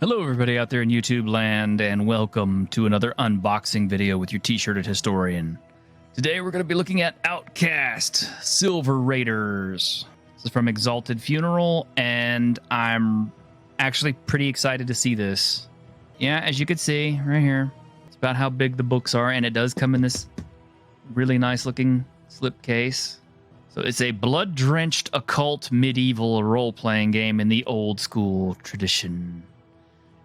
Hello everybody out there in YouTube land, and welcome to another unboxing video with your t-shirted historian. Today we're going to be looking at Outcast Silver Raiders. This is from Exalted Funeral, and I'm actually pretty excited to see this. Yeah, as you can see right here, it's about how big the books are, and it does come in this really nice looking slipcase. So it's a blood-drenched occult medieval role-playing game in the old school tradition.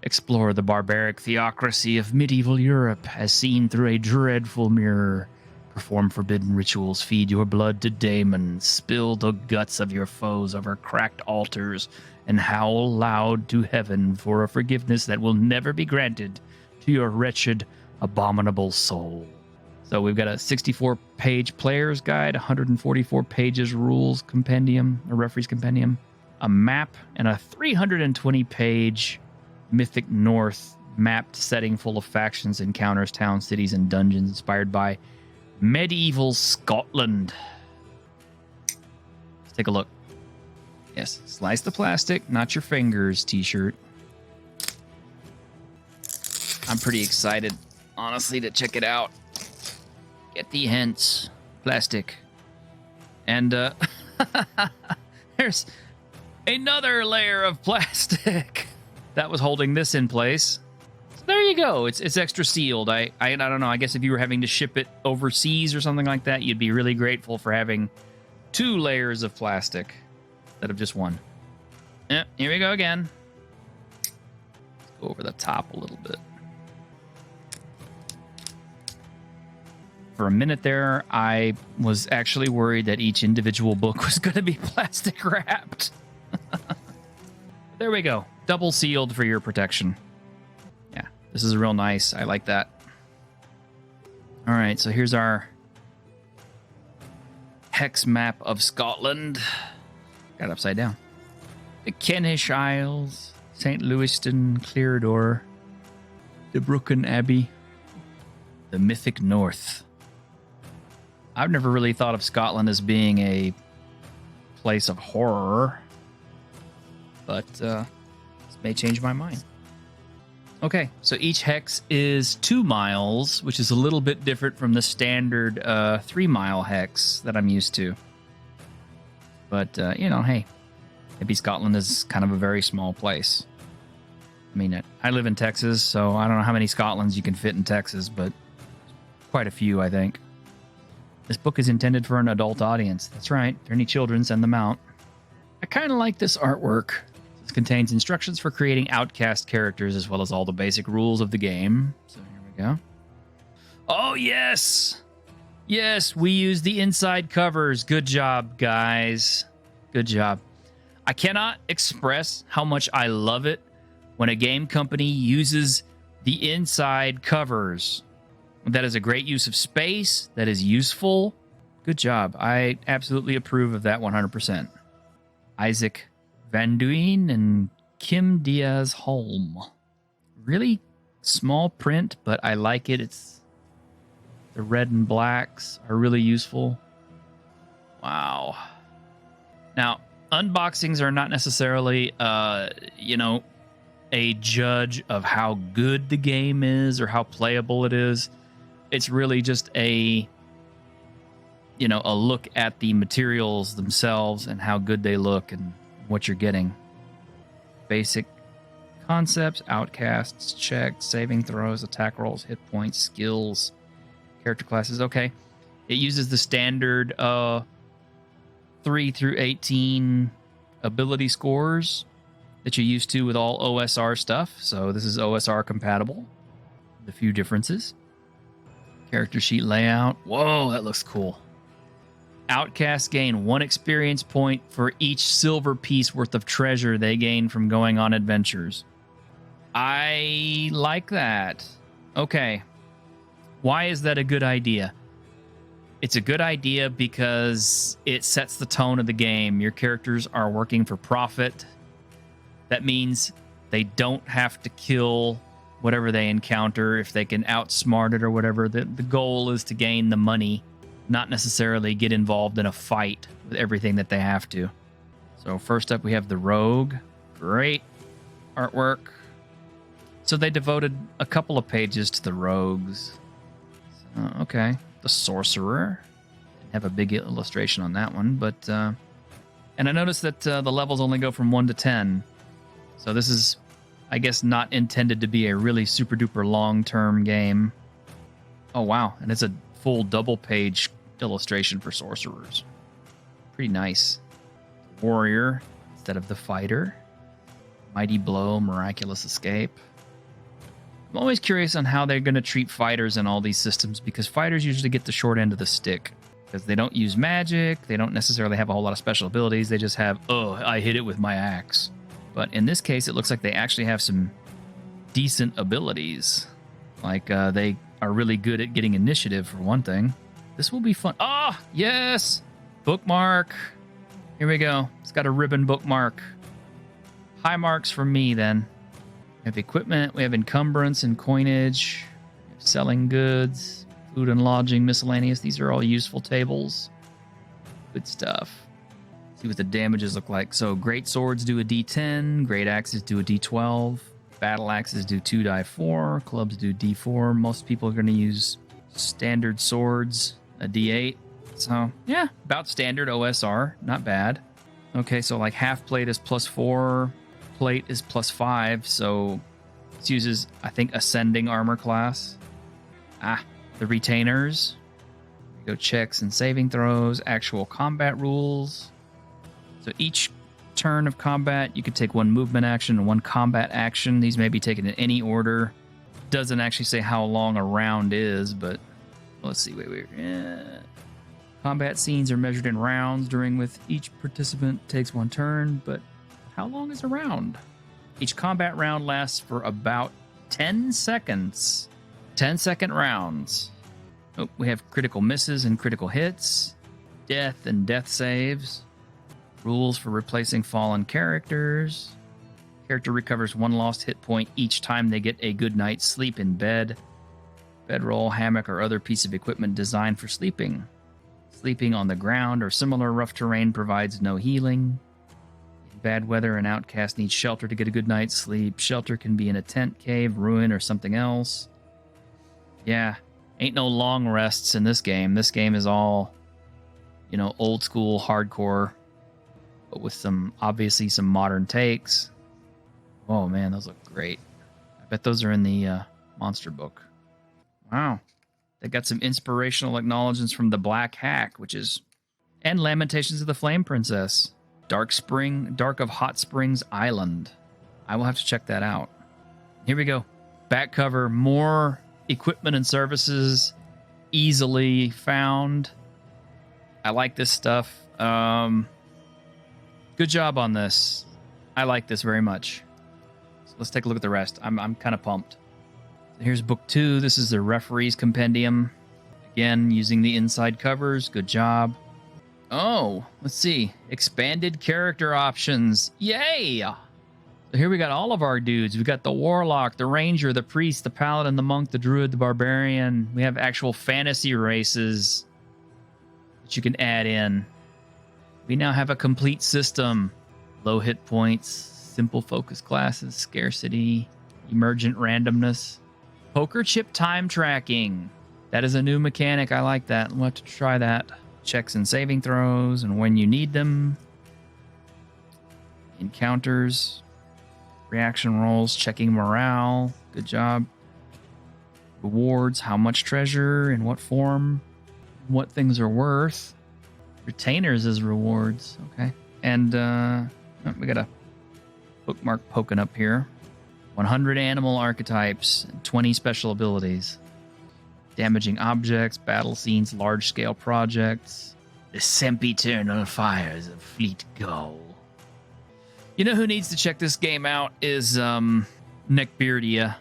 Explore the barbaric theocracy of medieval Europe as seen through a dreadful mirror. Perform forbidden rituals, feed your blood to daemons, spill the guts of your foes over cracked altars, and howl loud to heaven for a forgiveness that will never be granted to your wretched, abominable soul. So we've got a 64-page player's guide, 144 pages rules compendium, a referee's compendium, a map, and a 320-page Mythic North mapped setting full of factions, encounters, towns, cities, and dungeons inspired by medieval Scotland. Let's take a look. Yes, slice the plastic, not your fingers, t-shirt. I'm pretty excited, honestly, to check it out. Get the hints. Plastic. And there's another layer of plastic that was holding this in place. So there you go. It's extra sealed. I don't know. I guess if you were having to ship it overseas or something like that, you'd be really grateful for having 2 layers of plastic instead of just one. Yeah, here we go again. Let's go over the top a little bit. For a minute there, I was actually worried that each individual book was going to be plastic wrapped. There we go. Double sealed for your protection. Yeah, this is real nice. I like that. All right, so here's our hex map of Scotland. Got it upside down. The Kentish Isles, St. Lewiston, Clearador, the Broken Abbey, the Mythic North. I've never really thought of Scotland as being a place of horror, but this may change my mind. Okay, so each hex is 2 miles, which is a little bit different from the standard 3-mile hex that I'm used to. But, you know, hey, maybe Scotland is kind of a very small place. I mean, I live in Texas, so I don't know how many Scotlands you can fit in Texas, but quite a few, I think. This book is intended for an adult audience. That's right. If there are any children, send them out. I kind of like this artwork. This contains instructions for creating outcast characters as well as all the basic rules of the game. So here we go. Oh, yes! Yes, we use the inside covers. Good job, guys. Good job. I cannot express how much I love it when a game company uses the inside covers. That is a great use of space. That is useful. Good job. I absolutely approve of that 100%. Isaac Van Duyn and Kim Diaz-Holm. Really small print, but I like it. It's the red and blacks are really useful. Wow. Now, unboxings are not necessarily, you know, a judge of how good the game is or how playable it is. It's really just a, you know, a look at the materials themselves and how good they look and what you're getting. Basic concepts, outcasts, checks, saving throws, attack rolls, hit points, skills, character classes. Okay. It uses the standard 3 through 18 ability scores that you're used to with all OSR stuff. So this is OSR compatible. The few differences. Character sheet layout. Whoa, that looks cool. Outcasts gain 1 experience point for each silver piece worth of treasure they gain from going on adventures. I like that. Okay. Why is that a good idea? It's a good idea because it sets the tone of the game. Your characters are working for profit. That means they don't have to kill whatever they encounter if they can outsmart it or whatever. The goal is to gain the money, not necessarily get involved in a fight with everything that they have to. So first up, we have the Rogue. Great artwork. So they devoted a couple of pages to the rogues. Okay. The sorcerer. Didn't have a big illustration on that one, but... and I noticed that the levels only go from 1 to 10. So this is, I guess, not intended to be a really super-duper long-term game. Oh, wow. And it's a full double-page illustration for sorcerers. Pretty nice. Warrior instead of the fighter. Mighty blow, miraculous escape. I'm always curious on how they're going to treat fighters in all these systems, because fighters usually get the short end of the stick. Because they don't use magic, they don't necessarily have a whole lot of special abilities, they just have, I hit it with my axe. But in this case, it looks like they actually have some decent abilities. Like, they are really good at getting initiative, for one thing. This will be fun. Ah, yes! Bookmark. Here we go. It's got a ribbon bookmark. High marks from me, then. We have equipment, we have encumbrance and coinage, we have selling goods, food and lodging, miscellaneous. These are all useful tables. Good stuff. See what the damages look like. So great swords do a D10, great axes do a D12, battle axes do 2 die 4, clubs do D4. Most people are going to use standard swords, a D8. So yeah, about standard OSR, not bad. Okay, so like half plate is +4, plate is +5, so this uses, I think, ascending armor class. The retainers. Go checks and saving throws, actual combat rules. So each turn of combat, you could take 1 movement action and 1 combat action. These may be taken in any order. Doesn't actually say how long a round is, but let's see. Wait. Combat scenes are measured in rounds, during which each participant takes 1 turn, but how long is a round? Each combat round lasts for about 10 seconds. 10-second rounds. Oh, we have critical misses and critical hits. Death and death saves. Rules for replacing fallen characters. Character recovers 1 lost hit point each time they get a good night's sleep in bed. Bedroll, hammock, or other piece of equipment designed for sleeping. Sleeping on the ground or similar rough terrain provides no healing. In bad weather, an outcast needs shelter to get a good night's sleep. Shelter can be in a tent, cave, ruin, or something else. Yeah, ain't no long rests in this game. This game is all, old school, hardcore, but with obviously some modern takes. Oh man, those look great. I bet those are in the monster book. Wow. They got some inspirational acknowledgments from the Black Hack, and Lamentations of the Flame Princess. Dark of Hot Springs Island. I will have to check that out. Here we go. Back cover, more equipment and services easily found. I like this stuff. Good job on this. I like this very much. So let's take a look at the rest. I'm kind of pumped. Here's book 2. This is the Referee's Compendium. Again, using the inside covers. Good job. Oh, let's see. Expanded character options. Yay! So here we got all of our dudes. We got the Warlock, the Ranger, the Priest, the Paladin, the Monk, the Druid, the Barbarian. We have actual fantasy races that you can add in. We now have a complete system. Low hit points, simple focus classes, scarcity, emergent randomness. Poker chip time tracking. That is a new mechanic. I like that. We'll have to try that. Checks and saving throws and when you need them. Encounters. Reaction rolls. Checking morale. Good job. Rewards. How much treasure. In what form. What things are worth. Retainers as rewards. Okay. And we got a bookmark poking up here. 100 animal archetypes, and 20 special abilities. Damaging objects, battle scenes, large-scale projects. The sempiternal fires of Fleet Gull. You know who needs to check this game out is Neckbeardia.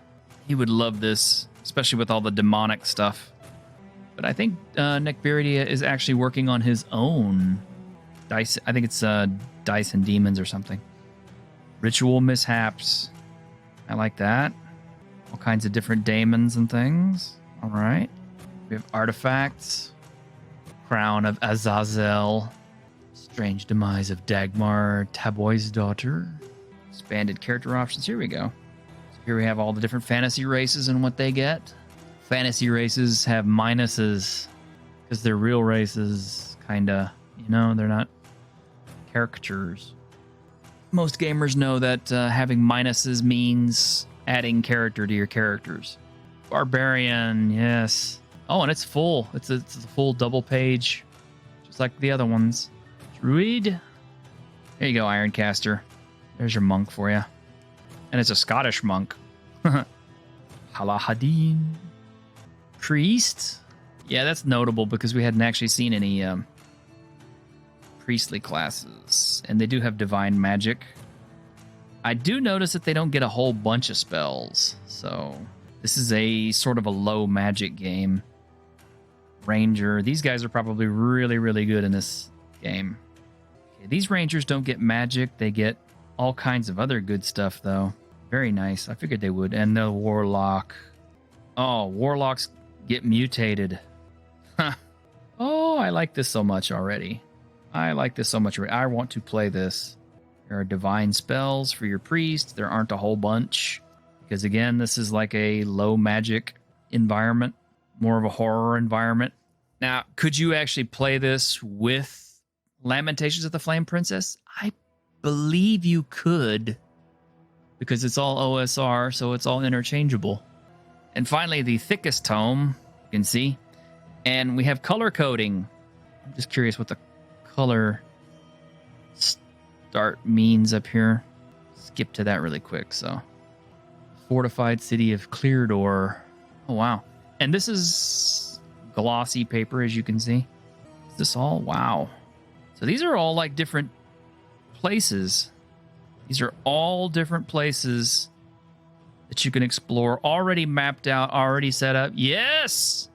He would love this, especially with all the demonic stuff. But I think Neckbeardia is actually working on his own dice. I think it's Dice and Demons or something. Ritual mishaps. I like that. All kinds of different daemons and things. All right. We have artifacts. Crown of Azazel. Strange demise of Dagmar, Taboy's daughter. Expanded character options. Here we go. So Here we have all the different fantasy races and what they get. Fantasy races have minuses because they're real races, kind of. You know, they're not caricatures. Most gamers know that having minuses means adding character to your characters. Barbarian, yes. Oh, and it's full. It's a full double page, just like the other ones. Druid. There you go, Ironcaster. There's your monk for you. And it's a Scottish monk. Halahadin. Priest. Yeah, that's notable because we hadn't actually seen any priestly classes. And they do have divine magic. I do notice that they don't get a whole bunch of spells. So this is a sort of a low magic game. Ranger. These guys are probably really, really good in this game. Okay, these rangers don't get magic. They get all kinds of other good stuff, though. Very nice. I figured they would. And the warlock. Oh, warlocks get mutated. Oh, I like this so much already. I like this so much already. I want to play this. There are divine spells for your priest. There aren't a whole bunch. Because, again, this is like a low magic environment. More of a horror environment. Now, could you actually play this with Lamentations of the Flame Princess? I believe you could. Because it's all OSR, so it's all interchangeable. And finally, the thickest tome, you can see. And we have color coding. I'm just curious what the color start means up here. Skip to that really quick. So, Fortified City of Cleardor. Oh, wow. And this is glossy paper, as you can see. Is this all? Wow. So these are all like different places. These are all different places that you can explore. Already mapped out, already set up. Yes!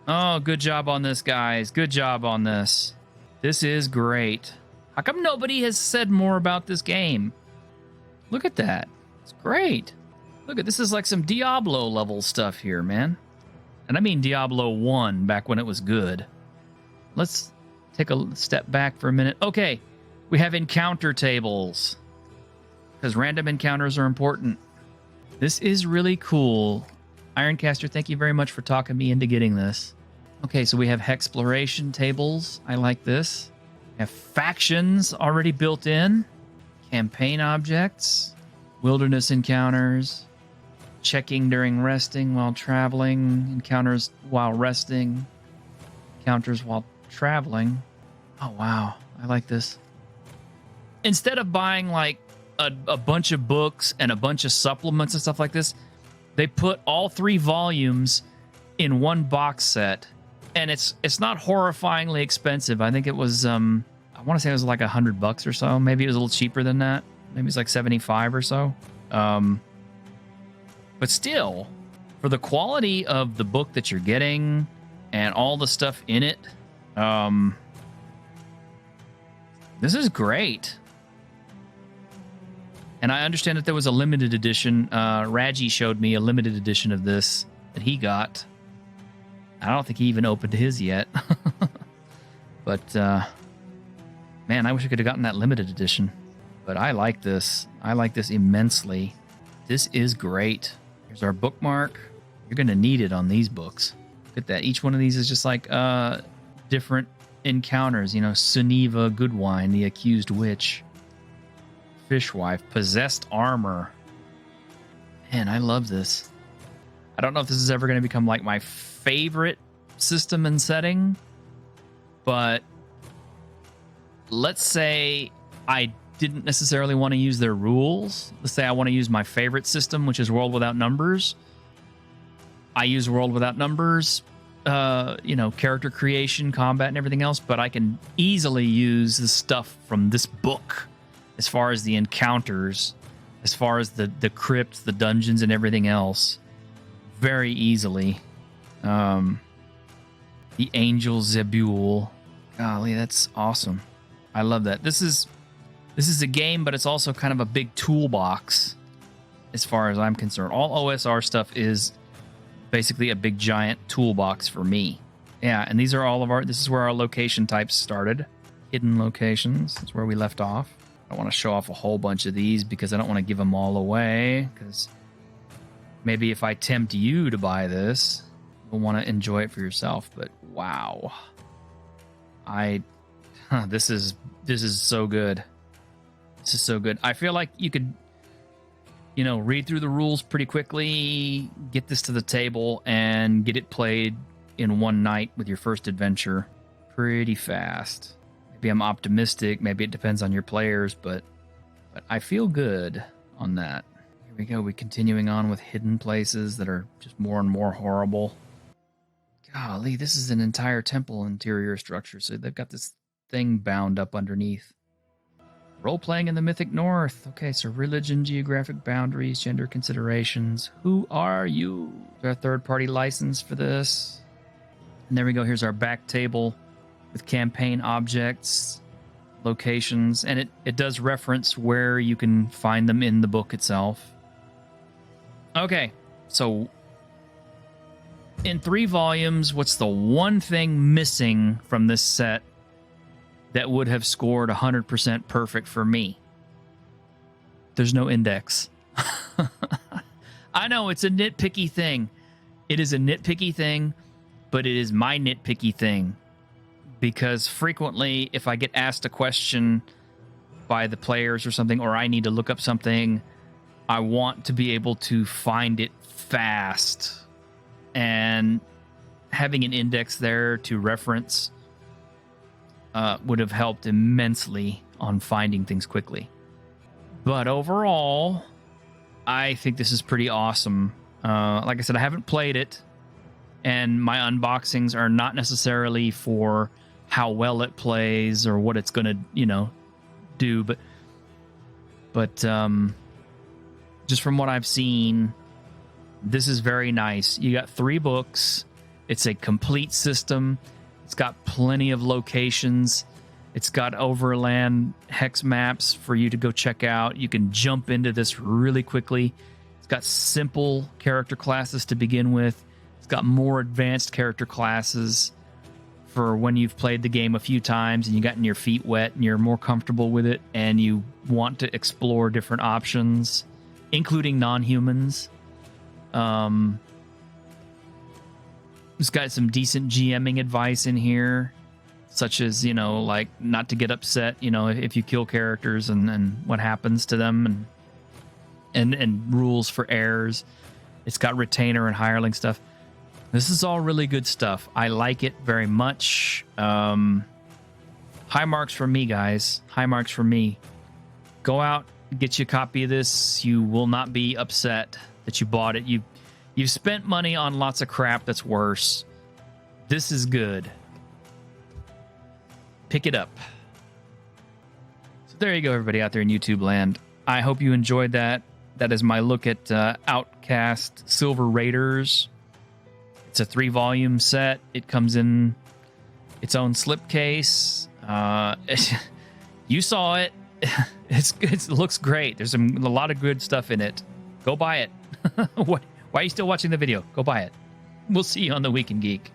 Oh, good job on this, guys. Good job on this. This is great. How come nobody has said more about this game? Look at that. It's great. Look at this is like some Diablo level stuff here, man. And I mean Diablo 1 back when it was good. Let's take a step back for a minute. Okay, we have encounter tables. Because random encounters are important. This is really cool. Ironcaster, thank you very much for talking me into getting this. Okay, so we have Hexploration tables. I like this. We have factions already built in. Campaign objects. Wilderness encounters. Checking during resting while traveling. Encounters while resting. Encounters while traveling. Oh, wow. I like this. Instead of buying like a bunch of books and a bunch of supplements and stuff like this, they put all 3 volumes in one box set, and it's not horrifyingly expensive. I think it was I want to say it was like $100 or so. Maybe it was a little cheaper than that. Maybe it's like 75 or so. But still, for the quality of the book that you're getting and all the stuff in it, this is great. And I understand that there was a limited edition. Raji showed me a limited edition of this that he got. I don't think he even opened his yet. But, man, I wish I could have gotten that limited edition. But I like this. I like this immensely. This is great. Here's our bookmark. You're going to need it on these books. Look at that. Each one of these is just like different encounters. You know, Sunniva Goodwine, the accused witch. Fishwife, possessed armor. Man, I love this. I don't know if this is ever going to become like my favorite system and setting, but let's say I didn't necessarily want to use their rules. Let's say I want to use my favorite system, which is World Without Numbers. I use World Without Numbers, character creation, combat, and everything else, but I can easily use the stuff from this book. As far as the encounters, as far as the crypts, the dungeons, and everything else, very easily. The Angel Zebul. Golly, that's awesome. I love that. This is a game, but it's also kind of a big toolbox as far as I'm concerned. All OSR stuff is basically a big giant toolbox for me. Yeah, and these are all of this is where our location types started. Hidden locations. That's where we left off. I don't want to show off a whole bunch of these because I don't want to give them all away because maybe if I tempt you to buy this, you'll want to enjoy it for yourself. But wow, this is so good. This is so good. I feel like you could, read through the rules pretty quickly, get this to the table, and get it played in one night with your first adventure pretty fast. Maybe I'm optimistic. Maybe it depends on your players, but I feel good on that. Here we go. We're continuing on with hidden places that are just more and more horrible. Golly, this is an entire temple interior structure, so they've got this thing bound up underneath. Role-playing in the Mythic North. Okay, so religion, geographic boundaries, gender considerations. Who are you? Is there a third-party license for this? And there we go. Here's our back table with campaign objects, locations, and it does reference where you can find them in the book itself. Okay, so in 3 volumes, what's the one thing missing from this set that would have scored 100% perfect for me? There's no index. I know it's a nitpicky thing. It is a nitpicky thing, but it is my nitpicky thing. Because frequently, if I get asked a question by the players or something, or I need to look up something, I want to be able to find it fast. And having an index there to reference would have helped immensely on finding things quickly. But overall, I think this is pretty awesome. Like I said, I haven't played it, and my unboxings are not necessarily for how well it plays or what it's going to, do. But just from what I've seen, this is very nice. You got 3 books. It's a complete system. It's got plenty of locations. It's got overland hex maps for you to go check out. You can jump into this really quickly. It's got simple character classes to begin with. It's got more advanced character classes for when you've played the game a few times and you've gotten your feet wet and you're more comfortable with it and you want to explore different options, including non-humans. It's got some decent GMing advice in here, such as, like not to get upset, if you kill characters and what happens to them, and rules for errors. It's got retainer and hireling stuff. This is all really good stuff. I like it very much. High marks from me, guys. High marks from me. Go out, get you a copy of this. You will not be upset that you bought it. You've spent money on lots of crap that's worse. This is good. Pick it up. So there you go, everybody out there in YouTube land. I hope you enjoyed that. That is my look at Outcast Silver Raiders. It's a 3-volume set. It comes in its own slipcase. You saw it. It looks great. There's a lot of good stuff in it. Go buy it. Why are you still watching the video? Go buy it. We'll see you on the Week in Geek.